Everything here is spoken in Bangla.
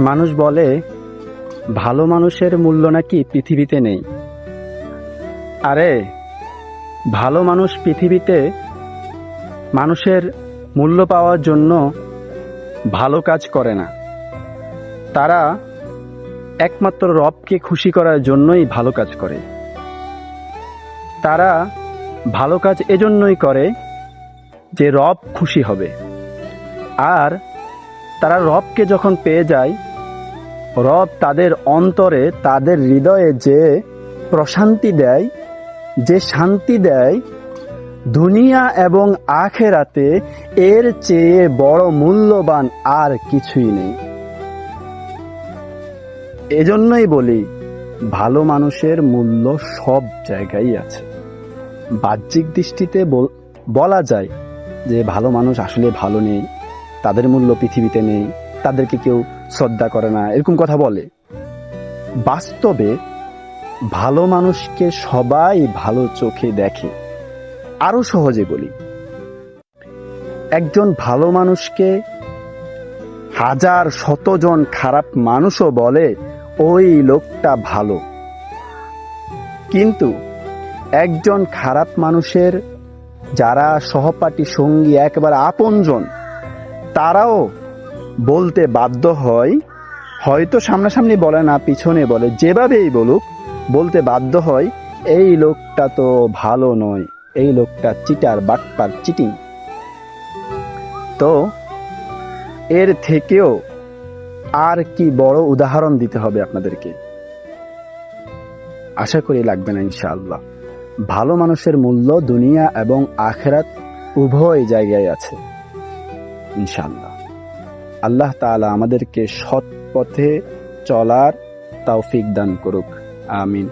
মানুষ বলে ভালো মানুষের মূল্য নাকি পৃথিবীতে নেই। আরে ভালো মানুষ পৃথিবীতে মানুষের মূল্য পাওয়ার জন্য ভালো কাজ করে না, তারা একমাত্র রবকে খুশি করার জন্যই ভালো কাজ করে। তারা ভালো কাজ এজন্যই করে যে রব খুশি হবে। আর তারা রবকে যখন পেয়ে যায়, রব তাদের অন্তরে, তাদের হৃদয়ে যে প্রশান্তি দেয়, যে শান্তি দেয়, দুনিয়া এবং আখেরাতে এর চেয়ে বড় মূল্যবান আর কিছুই নেই। এজন্যই বলি ভালো মানুষের মূল্য সব জায়গায় আছে। বাহ্যিক দৃষ্টিতে বলা যায় যে ভালো মানুষ আসলে ভালো নেই, তাদের মূল্য পৃথিবীতে নেই, তাদেরকে কেউ শ্রদ্ধা করে না, এরকম কথা বলে। বাস্তবে ভালো মানুষকে সবাই ভালো চোখে দেখে। আরো সহজে বলি, একজন ভালো মানুষকে হাজার শতজন খারাপ মানুষও বলে ওই লোকটা ভালো, কিন্তু একজন খারাপ মানুষের যারা সহপাঠী, সঙ্গী, একেবারে আপনজন, তারাও বলতে বাধ্য হয়, হয়তো সামনাসামনি বলে না, পিছনে বলে, যেভাবেই বলুক, বলতে বাধ্য হয় এই লোকটা তো ভালো নয়, এই লোকটা চিটার, বাটপার, চিটিং। তো এর থেকেও আর কি বড় উদাহরণ দিতে হবে আপনাদেরকে? আশা করি লাগবে না ইনশাআল্লাহ। ভালো মানুষের মূল্য দুনিয়া এবং আখিরাত উভয় জায়গায় আছে ইনশাআল্লাহ। আল্লাহ তাআলা আমাদেরকে সৎ পথে চলার তৌফিক দান করুক, আমিন।